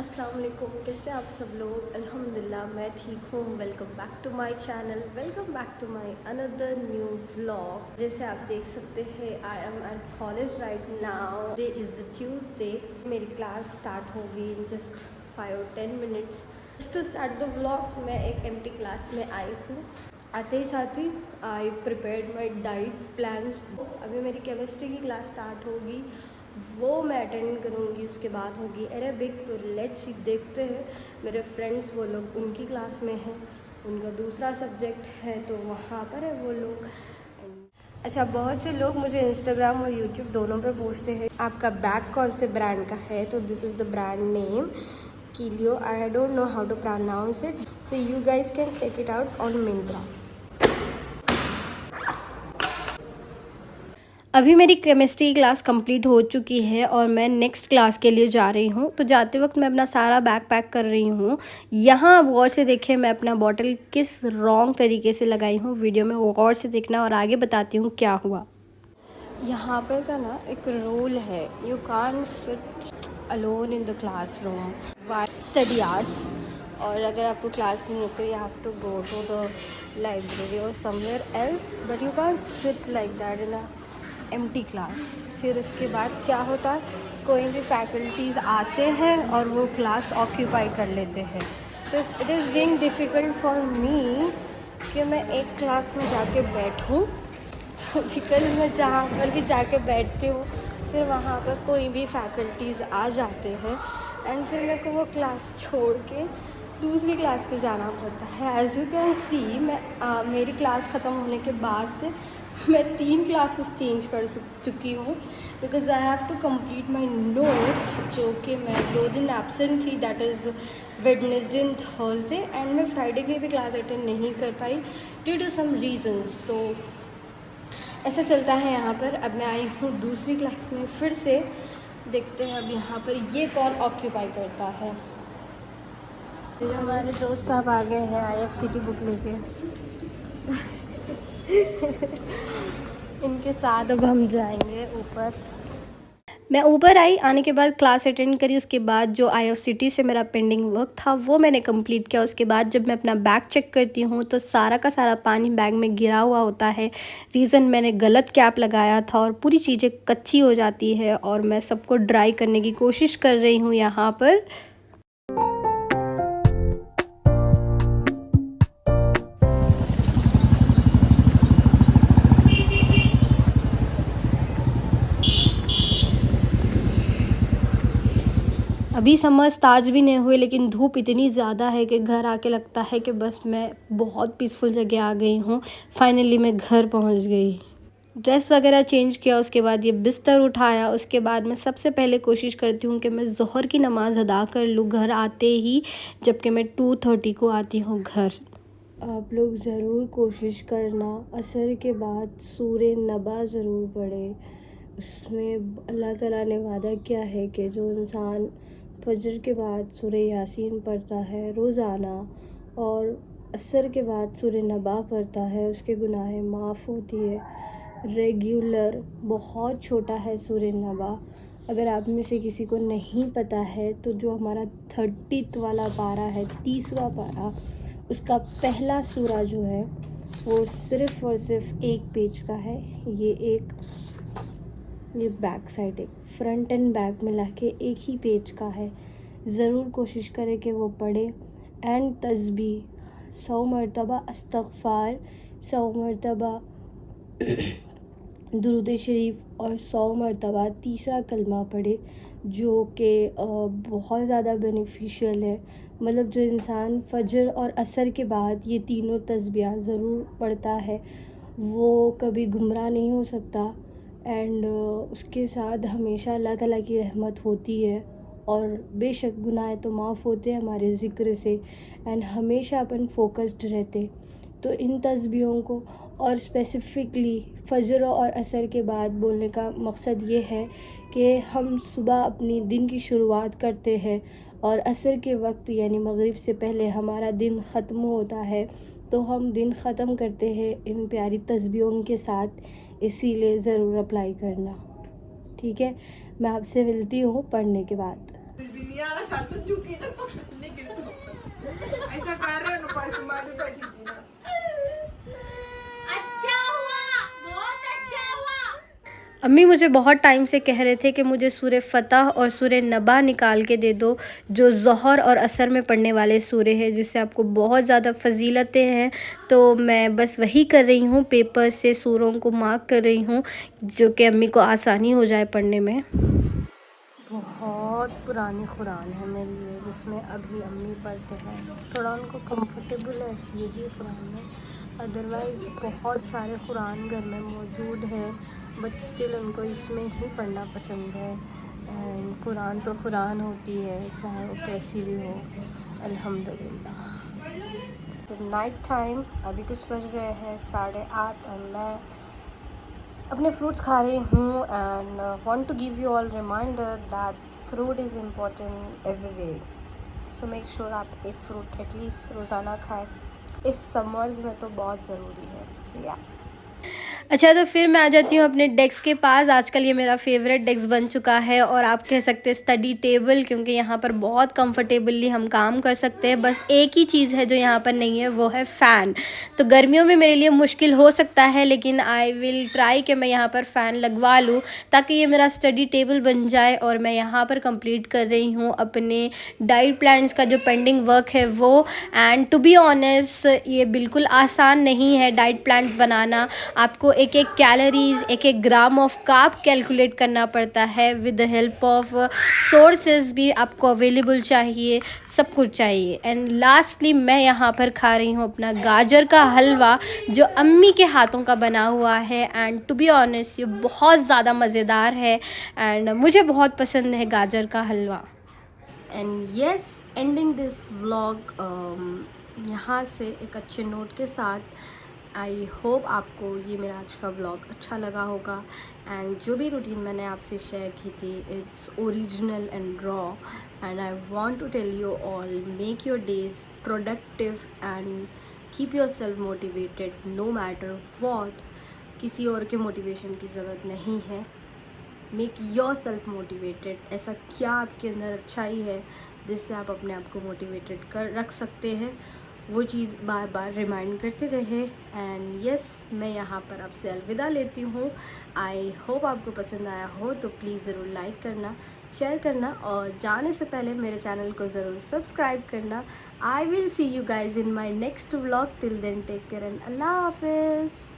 अस्सलाम वालेकुम। कैसे आप सब लोग? अल्हम्दुलिल्लाह मैं ठीक हूँ। Welcome back to my channel, welcome back to my another new vlog. जैसे आप देख सकते हैं I am at college right now. Day is Tuesday. मेरी क्लास स्टार्ट होगी in just 5 or 10 minutes। Just to start the vlog मैं एक empty class में आई हूँ। आते ही साथ ही I prepared my diet plan. अभी मेरी केमिस्ट्री की क्लास स्टार्ट होगी, वो मैं अटेंड करूँगी। उसके बाद होगी अरेबिक। तो लेट्स सी, देखते हैं। मेरे फ्रेंड्स वो लोग उनकी क्लास में हैं, उनका दूसरा सब्जेक्ट है तो वहाँ पर है वो लोग। अच्छा, बहुत से लोग मुझे इंस्टाग्राम और यूट्यूब दोनों पे पूछते हैं आपका बैग कौन से ब्रांड का है। तो this is the brand name कीलियो। I don't know how to pronounce it, so you guys can check it out on Myntra. अभी मेरी केमिस्ट्री की क्लास कंप्लीट हो चुकी है और मैं नेक्स्ट क्लास के लिए जा रही हूँ। तो जाते वक्त मैं अपना सारा बैग पैक कर रही हूँ। यहाँ आप गौर से देखिए मैं अपना बॉटल किस रॉन्ग तरीके से लगाई हूँ। वीडियो में वो गौर से देखना और आगे बताती हूँ क्या हुआ। यहाँ पर का ना एक रूल है, you can't sit alone in the class room while study hours. और अगर आपको क्लास नहीं है तो you have to go to the library और somewhere else, but you can't sit like that in a empty class. फिर उसके बाद क्या होता है, कोई भी फैकल्टीज़ आते हैं और वो क्लास ऑक्यूपाई कर लेते हैं। तो it is being difficult for me कि मैं एक क्लास में जाके बैठूं बिकॉज मैं जहाँ पर भी जाके बैठती हूँ फिर वहाँ पर कोई भी फैकल्टीज़ आ जाते हैं एंड फिर मेरे को वो क्लास छोड़ के दूसरी क्लास पे जाना पड़ता है। एज़ यू कैन सी मेरी क्लास ख़त्म होने के बाद से मैं 3 क्लासेस चेंज कर चुकी हूँ because I have to complete my notes, जो कि मैं 2 दिन एब्सेंट थी, that is Wednesday and Thursday. And मैं फ्राइडे की भी क्लास अटेंड नहीं कर पाई ड्यू टू सम रीजंस। तो ऐसा चलता है यहाँ पर। अब मैं आई हूँ दूसरी क्लास में फिर से, देखते हैं अब यहाँ पर ये कौन ऑक्यूपाई करता है। हमारे दोस्त साहब आ गए हैं IFCT बुक लेके इनके साथ अब हम जाएंगे ऊपर। मैं ऊपर आई, आने के बाद क्लास अटेंड करी। उसके बाद जो IFCT से मेरा पेंडिंग वर्क था वो मैंने कंप्लीट किया। उसके बाद जब मैं अपना बैग चेक करती हूँ तो सारा का सारा पानी बैग में गिरा हुआ होता है। रीज़न, मैंने गलत कैप लगाया था और पूरी चीज़ें कच्ची हो जाती है और मैं सबको ड्राई करने की कोशिश कर रही हूँ यहाँ पर। अभी समर स्टार्ट भी नहीं हुए लेकिन धूप इतनी ज़्यादा है कि घर आके लगता है कि बस मैं बहुत पीसफुल जगह आ गई हूँ। फाइनली मैं घर पहुँच गई। ड्रेस वगैरह चेंज किया, उसके बाद ये बिस्तर उठाया। उसके बाद मैं सबसे पहले कोशिश करती हूँ कि मैं ज़ोहर की नमाज़ अदा कर लूँ घर आते ही, जबकि मैं 2:30 को आती हूँ घर। आप लोग ज़रूर कोशिश करना असर के बाद सूरे नबा ज़रूर पढ़े। उसमें अल्लाह ताला ने वादा किया है कि जो इंसान फजर के बाद सूरह यासीन पढ़ता है रोज़ाना और असर के बाद सूरह नबा पढ़ता है, उसके गुनाहें माफ़ होती है। रेगुलर बहुत छोटा है सूरह नबा। अगर आप में से किसी को नहीं पता है तो जो हमारा 30th वाला पारा है, 30वां पारा, उसका पहला सूरा जो है वो सिर्फ़ और सिर्फ 1 पेज का है। ये बैक साइड, एक फ्रंट एंड बैक मिला के 1 ही पेज का है। ज़रूर कोशिश करें कि वो पढ़े। एंड तस्बीह 100 मरतबा, इस्तग़फ़ार 100 मरतबा, दुरूद शरीफ और 100 मरतबा तीसरा कलमा पढ़े, जो कि बहुत ज़्यादा बेनिफिशियल है। मतलब जो इंसान फ़जर और असर के बाद ये तीनों तस्बीह ज़रूर पढ़ता है वो कभी गुमराह नहीं हो सकता। एंड उसके साथ हमेशा अल्लाह ताला की रहमत होती है और बेशक गुनाह तो माफ़ होते हैं हमारे ज़िक्र से एंड हमेशा अपन फोकस्ड रहते। तो इन तस्बीहों को और स्पेसिफ़िकली फ़जर और असर के बाद बोलने का मकसद ये है कि हम सुबह अपनी दिन की शुरुआत करते हैं और असर के वक्त यानी मगरिब से पहले हमारा दिन ख़त्म होता है, तो हम दिन ख़त्म करते हैं इन प्यारी तस्बीहों के साथ। इसीलिए ज़रूर अप्लाई करना, ठीक है। मैं आपसे मिलती हूँ पढ़ने के बाद। ऐसा कर रहे हो बैठी थी ना। अम्मी मुझे बहुत टाइम से कह रहे थे कि मुझे सूरे फ़तह और सूरे नबा निकाल के दे दो, जो ज़ोहर और असर में पढ़ने वाले सूरे हैं, जिससे आपको बहुत ज़्यादा फ़जीलतें हैं। तो मैं बस वही कर रही हूँ, पेपर से सूरों को मार्क कर रही हूँ, जो कि अम्मी को आसानी हो जाए पढ़ने में। बहुत पुरानी कुरान है मेरी ये, जिसमें अभी अम्मी पढ़ते हैं। थोड़ा उनको कंफर्टेबल है यही कुरान में, अदरवाइज़ बहुत सारे कुरान घर में मौजूद है, बट स्टिल उनको इसमें ही पढ़ना पसंद है। एंड कुरान तो कुरान होती है, चाहे वो कैसी भी हो, अल्हम्दुलिल्लाह। नाइट टाइम, अभी कुछ बज रहे हैं 8:30 और मैं अपने फ्रूट्स खा रही हूँ। And want to give you all reminder that fruit is important every day, so make sure आप एक फ्रूट एटलीस्ट रोज़ाना खाएं। इस समर्स में तो बहुत ज़रूरी है। सो या अच्छा, तो फिर मैं आ जाती हूँ अपने डेस्क के पास। आजकल ये मेरा फेवरेट डेस्क बन चुका है, और आप कह सकते हैं स्टडी टेबल, क्योंकि यहाँ पर बहुत कंफर्टेबली हम काम कर सकते हैं। बस एक ही चीज़ है जो यहाँ पर नहीं है, वो है फ़ैन। तो गर्मियों में मेरे लिए मुश्किल हो सकता है, लेकिन आई विल ट्राई कि मैं यहाँ पर फ़ैन लगवा लूँ, ताकि ये मेरा स्टडी टेबल बन जाए। और मैं यहाँ पर कंप्लीट कर रही हूँ अपने डाइट प्लान्स का जो पेंडिंग वर्क है वो। एंड टू बी ऑनेस्ट, ये बिल्कुल आसान नहीं है डाइट प्लान्स बनाना। आपको एक एक कैलोरीज़, एक एक ग्राम ऑफ कार्ब कैलकुलेट करना पड़ता है, with the help of sources भी आपको अवेलेबल चाहिए, सब कुछ चाहिए। एंड लास्टली मैं यहाँ पर खा रही हूँ अपना गाजर का हलवा, जो अम्मी के हाथों का बना हुआ है। एंड टू बी ऑनेस्ट, ये बहुत ज़्यादा मज़ेदार है, एंड मुझे बहुत पसंद है गाजर का halwa. And yes, ending this vlog यहाँ से एक अच्छे नोट के साथ। आई होप आपको ये मेरा आज का व्लॉग अच्छा लगा होगा। एंड जो भी रूटीन मैंने आपसे शेयर की थी, it's original and raw, and I want to tell you all, make your days productive and keep yourself motivated no matter what. किसी और के मोटिवेशन की ज़रूरत नहीं है, मेक योर सेल्फ मोटिवेटेड। ऐसा क्या आपके अंदर अच्छाई है जिससे आप अपने आप को मोटिवेटेड कर रख सकते हैं, वो चीज़ बार बार रिमाइंड करते रहे। एंड यस, मैं यहाँ पर आपसे अलविदा लेती हूँ। आई होप आपको पसंद आया हो, तो प्लीज़ ज़रूर लाइक करना, शेयर करना, और जाने से पहले मेरे चैनल को ज़रूर सब्सक्राइब करना। I will see you guys in my next vlog. Till then take care and Allah हाफिज़।